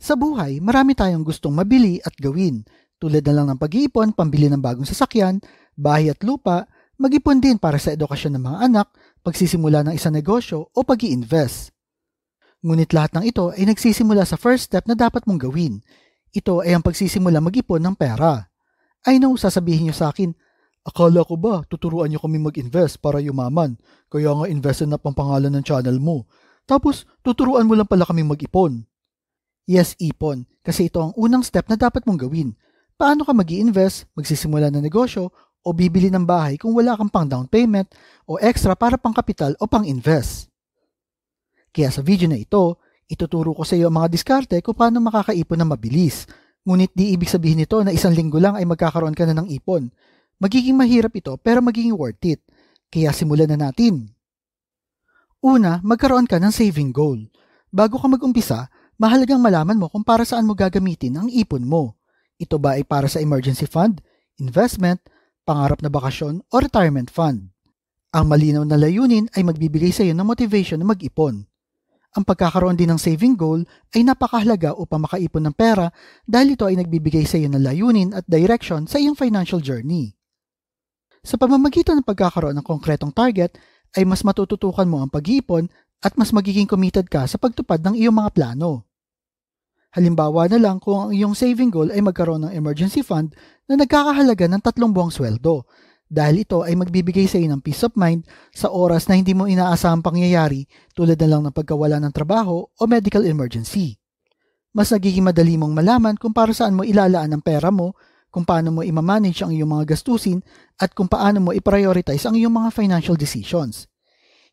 Sa buhay, marami tayong gustong mabili at gawin, tulad na lang ng pag-iipon, pambili ng bagong sasakyan, bahay at lupa, mag-ipon din para sa edukasyon ng mga anak, pagsisimula ng isang negosyo o pag-i-invest. Ngunit lahat ng ito ay nagsisimula sa first step na dapat mong gawin. Ito ay ang pagsisimula mag-ipon ng pera. I know, sasabihin niyo sa akin, akala ko ba tuturuan niyo kami mag-invest para yumaman, kaya nga investin na pang pangalan ng channel mo. Tapos tuturuan mo lang pala kami mag-ipon. Yes, ipon, kasi ito ang unang step na dapat mong gawin. Paano ka mag-i-invest, magsisimula ng negosyo, o bibili ng bahay kung wala kang pang down payment o extra para pang kapital o pang invest? Kaya sa video na ito, ituturo ko sa iyo ang mga diskarte kung paano makakaipon na mabilis. Ngunit di ibig sabihin nito na isang linggo lang ay magkakaroon ka na ng ipon. Magiging mahirap ito pero magiging worth it. Kaya simulan na natin. Una, magkaroon ka ng saving goal. Bago ka mag-umpisa, mahalagang malaman mo kung para saan mo gagamitin ang ipon mo. Ito ba ay para sa emergency fund, investment, pangarap na bakasyon o retirement fund? Ang malinaw na layunin ay magbibigay sa iyo ng motivation na mag-ipon. Ang pagkakaroon din ng saving goal ay napakahalaga upang makaipon ng pera dahil ito ay nagbibigay sa iyo ng layunin at direction sa iyong financial journey. Sa pamamagitan ng pagkakaroon ng konkretong target, ay mas matututukan mo ang pag-iipon at mas magiging committed ka sa pagtupad ng iyong mga plano. Halimbawa na lang kung ang iyong saving goal ay magkaroon ng emergency fund na nagkakahalaga ng 3 buwang sweldo, dahil ito ay magbibigay sa iyo ng peace of mind sa oras na hindi mo inaasahang pangyayari tulad na lang ng pagkawala ng trabaho o medical emergency. Mas nagiging madali mong malaman kung para saan mo ilalaan ang pera mo, kung paano mo i-manage ang iyong mga gastusin, at kung paano mo i-prioritize ang iyong mga financial decisions.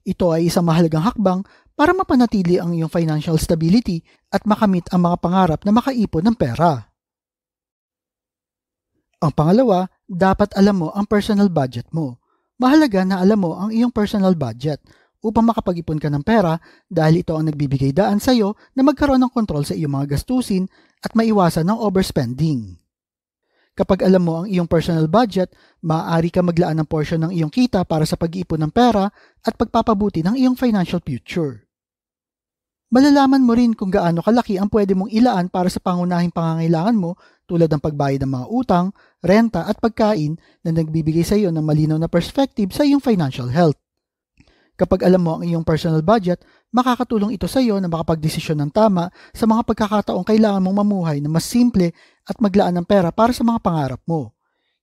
Ito ay isang mahalagang hakbang para mapanatili ang iyong financial stability at makamit ang mga pangarap na makaipon ng pera. Ang pangalawa, dapat alam mo ang personal budget mo. Mahalaga na alam mo ang iyong personal budget upang makapag-ipon ka ng pera dahil ito ang nagbibigay daan sa iyo na magkaroon ng kontrol sa iyong mga gastusin at maiwasan ng overspending. Kapag alam mo ang iyong personal budget, maaari ka maglaan ng portion ng iyong kita para sa pag-iipon ng pera at pagpapabuti ng iyong financial future. Malalaman mo rin kung gaano kalaki ang pwede mong ilaan para sa pangunahing pangangailangan mo tulad ng pagbayad ng mga utang, renta at pagkain na nagbibigay sa iyo ng malinaw na perspective sa iyong financial health. Kapag alam mo ang iyong personal budget, makakatulong ito sa iyo na makapagdesisyon ng tama sa mga pagkakataong kailangan mong mamuhay na mas simple at maglaan ng pera para sa mga pangarap mo.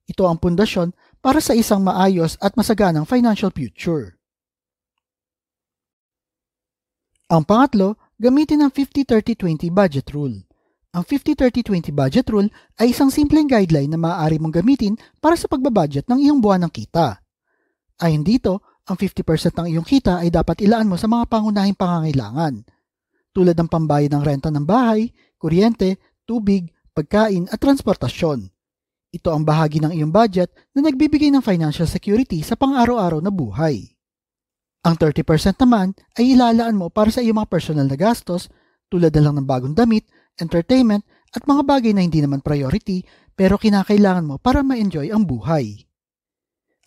Ito ang pundasyon para sa isang maayos at masaganang financial future. Ang pangatlo, gamitin ang 50-30-20 budget rule. Ang 50-30-20 budget rule ay isang simpleng guideline na maaari mong gamitin para sa pagbabudget ng iyong buwanang kita. Ayon dito, ang 50% ng iyong kita ay dapat ilaan mo sa mga pangunahing pangangailangan, tulad ng pambayad ng renta ng bahay, kuryente, tubig, pagkain at transportasyon. Ito ang bahagi ng iyong budget na nagbibigay ng financial security sa pang-araw-araw na buhay. Ang 30% naman ay ilalaan mo para sa iyong mga personal na gastos tulad na lang ng bagong damit, entertainment at mga bagay na hindi naman priority pero kinakailangan mo para ma-enjoy ang buhay.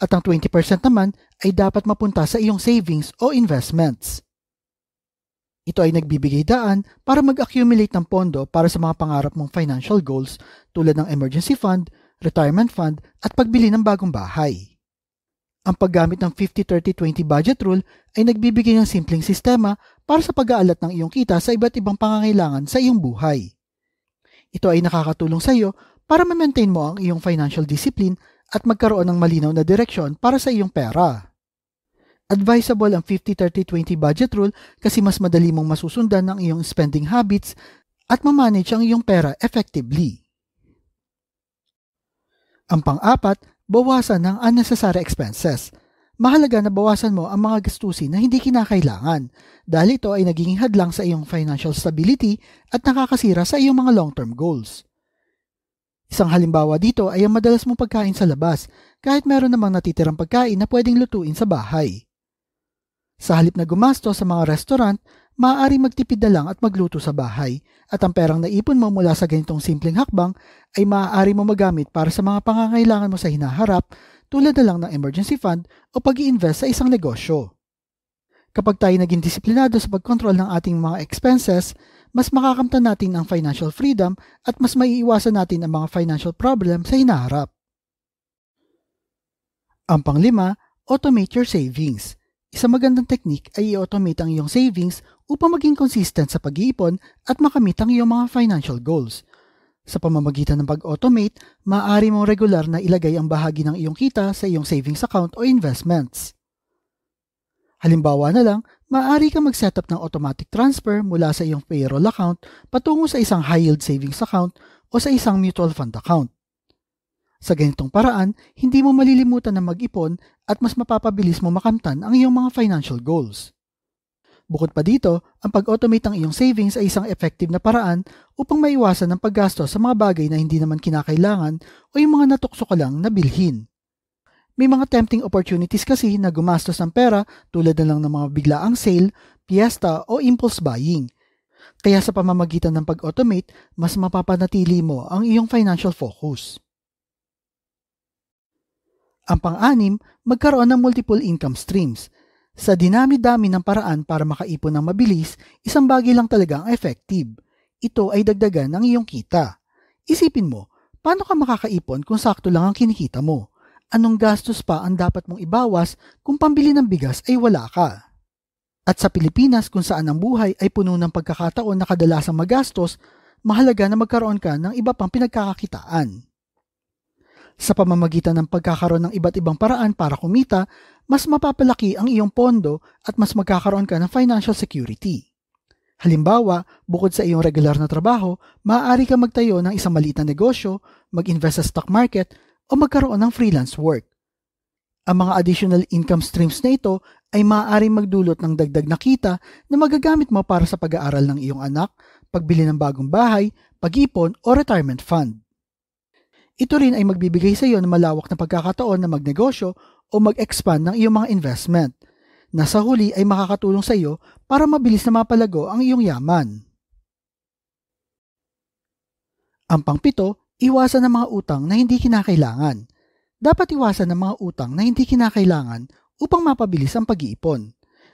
At ang 20% naman ay dapat mapunta sa iyong savings o investments. Ito ay nagbibigay daan para mag-accumulate ng pondo para sa mga pangarap mong financial goals tulad ng emergency fund, retirement fund at pagbili ng bagong bahay. Ang paggamit ng 50-30-20 budget rule ay nagbibigay ng simpleng sistema para sa pag-aalat ng iyong kita sa iba't ibang pangangailangan sa iyong buhay. Ito ay nakakatulong sa iyo para ma-maintain mo ang iyong financial discipline at magkaroon ng malinaw na direksyon para sa iyong pera. Advisable ang 50-30-20 budget rule kasi mas madali mong masusundan ang iyong spending habits at ma-manage ang iyong pera effectively. Ang pang-apat, bawasan ng unnecessary expenses. Mahalaga na bawasan mo ang mga gastusin na hindi kinakailangan dahil ito ay nagiging hadlang sa iyong financial stability at nakakasira sa iyong mga long-term goals. Isang halimbawa dito ay ang madalas mong pagkain sa labas kahit meron namang natitirang pagkain na pwedeng lutuin sa bahay. Sa halip na gumasto sa mga restaurant, maaari magtipid na lang at magluto sa bahay at ang perang naipon mo mula sa ganitong simpleng hakbang ay maaari mo magamit para sa mga pangangailangan mo sa hinaharap tulad na lang ng emergency fund o pag-i-invest sa isang negosyo. Kapag tayo naging disiplinado sa pagkontrol ng ating mga expenses, mas makakamtan natin ang financial freedom at mas maiiwasan natin ang mga financial problem sa hinaharap. Ang panglima, automate your savings. Isang magandang technique ay i-automate ang iyong savings upang maging consistent sa pag-iipon at makamit ang iyong mga financial goals. Sa pamamagitan ng pag-automate, maaari mong regular na ilagay ang bahagi ng iyong kita sa iyong savings account o investments. Halimbawa na lang, maaari kang mag-setup ng automatic transfer mula sa iyong payroll account patungo sa isang high-yield savings account o sa isang mutual fund account. Sa ganitong paraan, hindi mo malilimutan na mag-ipon at mas mapapabilis mo makamtan ang iyong mga financial goals. Bukod pa dito, ang pag-automate ng iyong savings ay isang effective na paraan upang maiwasan ang paggastos sa mga bagay na hindi naman kinakailangan o yung mga natukso ka lang na bilhin. May mga tempting opportunities kasi na gumastos ng pera tulad na lang ng mga biglaang sale, piyesta o impulse buying. Kaya sa pamamagitan ng pag-automate, mas mapapanatili mo ang iyong financial focus. Ang pang-anim, magkaroon ng multiple income streams. Sa dinami-dami ng paraan para makaipon ng mabilis, isang bagay lang talaga ang effective. Ito ay dagdagan ng iyong kita. Isipin mo, paano ka makakaipon kung sakto lang ang kinikita mo? Anong gastos pa ang dapat mong ibawas kung pambili ng bigas ay wala ka? At sa Pilipinas kung saan ang buhay ay puno ng pagkakataon na kadalasang magastos, mahalaga na magkaroon ka ng iba pang pinagkakakitaan. Sa pamamagitan ng pagkakaroon ng iba't ibang paraan para kumita, mas mapapalaki ang iyong pondo at mas magkakaroon ka ng financial security. Halimbawa, bukod sa iyong regular na trabaho, maaari ka magtayo ng isang maliit na negosyo, mag-invest sa stock market, o magkaroon ng freelance work. Ang mga additional income streams na ito ay maaaring magdulot ng dagdag na kita na magagamit mo para sa pag-aaral ng iyong anak, pagbili ng bagong bahay, pag-ipon o retirement fund. Ito rin ay magbibigay sa iyo ng malawak na pagkakataon na magnegosyo o mag-expand ng iyong mga investment, na sa huli ay makakatulong sa iyo para mabilis na mapalago ang iyong yaman. Ang pangpito, iwasan ang mga utang na hindi kinakailangan. Dapat iwasan ang mga utang na hindi kinakailangan upang mapabilis ang pag-iipon.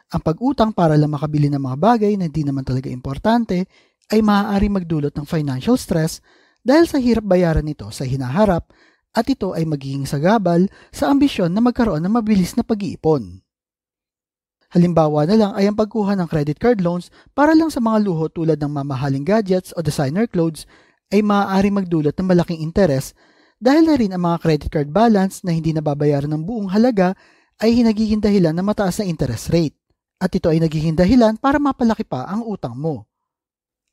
Ang pag-utang para lang makabili ng mga bagay na hindi naman talaga importante ay maaari magdulot ng financial stress dahil sa hirap bayaran nito sa hinaharap at ito ay magiging sagabal sa ambisyon na magkaroon ng mabilis na pag-iipon. Halimbawa na lang ay ang pagkuha ng credit card loans para lang sa mga luho tulad ng mamahaling gadgets o designer clothes ay maaari magdulot ng malaking interes dahil na rin ang mga credit card balance na hindi nababayaran ng buong halaga ay nagiging dahilan ng mataas na interest rate at ito ay nagiging dahilan para mapalaki pa ang utang mo.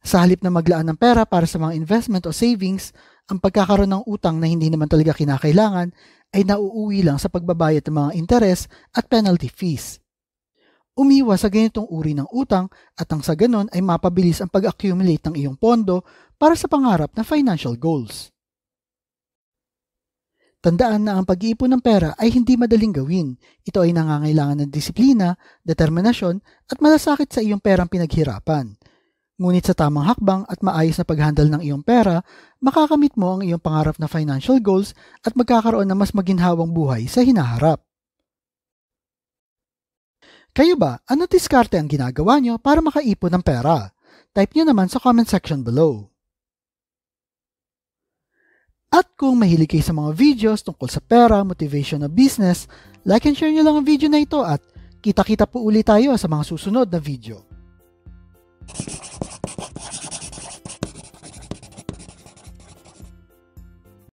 Sa halip na maglaan ng pera para sa mga investment o savings, ang pagkakaroon ng utang na hindi naman talaga kinakailangan ay nauuwi lang sa pagbabayad ng mga interes at penalty fees. Umiwas sa ganitong uri ng utang at ang sa ganon ay mapabilis ang pag-accumulate ng iyong pondo para sa pangarap na financial goals. Tandaan na ang pag-iipon ng pera ay hindi madaling gawin. Ito ay nangangailangan ng disiplina, determinasyon at malasakit sa iyong perang pinaghirapan. Ngunit sa tamang hakbang at maayos na paghandle ng iyong pera, makakamit mo ang iyong pangarap na financial goals at magkakaroon ng mas maginhawang buhay sa hinaharap. Kayo ba, ano diskarte ang ginagawa nyo para makaipon ng pera? Type nyo naman sa comment section below. At kung mahilig kayo sa mga videos tungkol sa pera, motivation na business, like and share nyo lang ang video na ito at kita-kita po ulit tayo sa mga susunod na video.